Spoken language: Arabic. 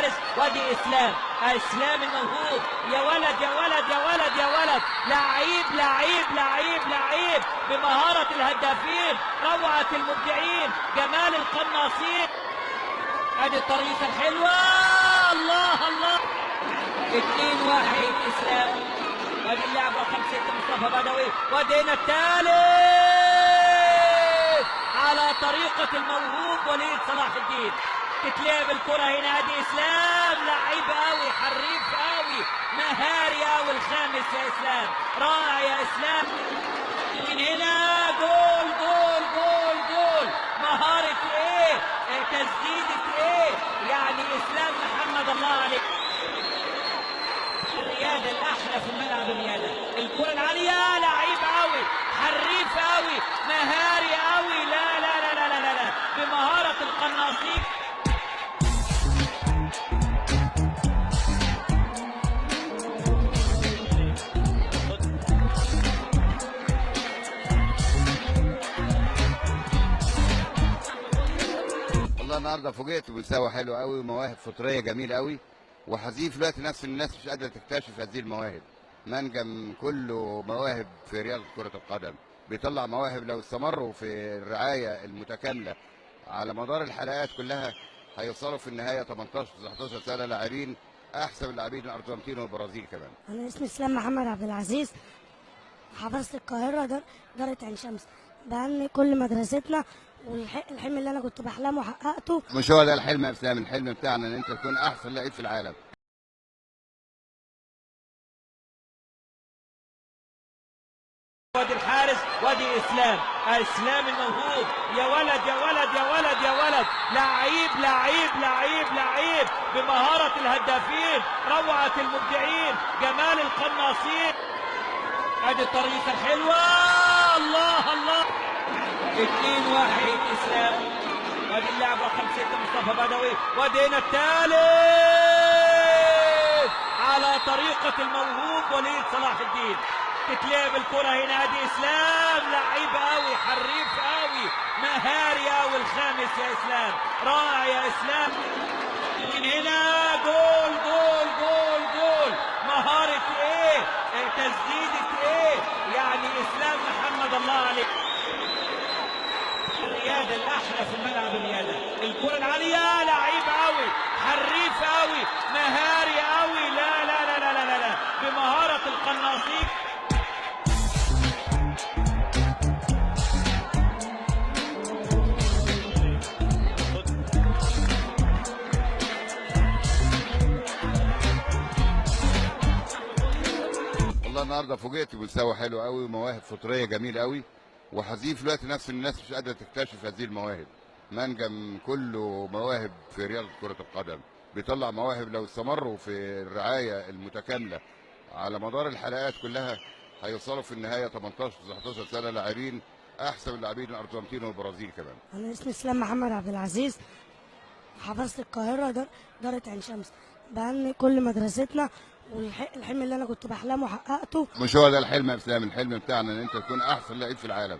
الحارس، وادي اسلام. اسلام الموهوب، يا ولد يا ولد يا ولد يا ولد، لعيب لعيب لعيب لعيب بمهارة الهدافين، روعة المبدعين، جمال القناصين. ادي الطريقة الحلوة، الله الله. 2-1 اسلام. وادي اللاعب رقم 6 مصطفى بدوي، وادينا الثالث على طريقة الموهوب وليد صلاح الدين. تتلعب الكرة هنا، ادي اسلام، لعيب قوي، حريف قوي، مهاري قوي الخامس يا اسلام، رائع يا اسلام. من هنا جول جول جول جول، مهارة ايه، تسديدة ايه، يعني اسلام محمد الله عليك. الريادة الأحلى في الملعب، الريادة، الكرة العالية، لعيب قوي، حريف قوي، مهاري قوي، لا لا لا لا لا لا، بمهارة القناصين. والله النهارده فوجئت بمستوى حلو قوي ومواهب فطريه جميله قوي، وحزين في الوقت نفسه ان الناس مش قادره تكتشف هذه المواهب. منجم كله مواهب في رياضه كره القدم، بيطلع مواهب لو استمروا في الرعايه المتكامله على مدار الحلقات كلها هيوصلوا في النهايه 18 19 سنه لاعبين احسن من لاعبين الارجنتين والبرازيل كمان. أنا اسمي إسلام محمد عبد العزيز، حفظت القاهرة دارة عين شمس. بأن كل مدرستنا والحلم اللي أنا كنت بحلمه حققته. مش هو ده الحلم يا اسلام، الحلم بتاعنا ان انت تكون احسن لعيب في العالم. وادي الحارس، وادي اسلام. اسلام الموهوب، يا ولد يا ولد يا ولد يا ولد، لعيب لعيب لعيب لعيب بمهارة الهدافين، روعة المبدعين، جمال القناصين. ادي الطريقة الحلوة، الله الله. 2-1 اسلام. وادي اللاعب رقم 6 مصطفى بدوي، وادينا الثالث على طريقة الموهوب وليد صلاح الدين. تتلعب الكرة هنا، ادي اسلام، لعيب قوي، حريف قوي، مهاري قوي الخامس يا اسلام، رائع يا اسلام. من هنا جول جول جول جول، مهارة ايه، تسديدة ايه، يعني اسلام محمد الله عليك. الريادة الأحلى في الملعب، الريادة، الكرة العالية، لعيب قوي، حريف قوي، مهاري قوي، لا لا لا لا لا لا، بمهارة القناصين. والله النهارده فوجئت بمستوى حلو قوي ومواهب فطريه جميله قوي، وحزين في الوقت نفسه ان الناس مش قادره تكتشف هذه المواهب. منجم كله مواهب في رياضه كره القدم، بيطلع مواهب لو استمروا في الرعايه المتكامله على مدار الحلقات كلها هيوصلوا في النهايه 18 19 سنه لاعبين احسن من لاعبين الارجنتين والبرازيل كمان. أنا اسمي إسلام محمد عبد العزيز، حفظت القاهرة دارة عين شمس. بأن كل مدرستنا والحلم اللي أنا كنت بحلمه حققته. مش هو ده الحلم يا اسلام، الحلم بتاعنا ان انت تكون احسن لعيب في العالم.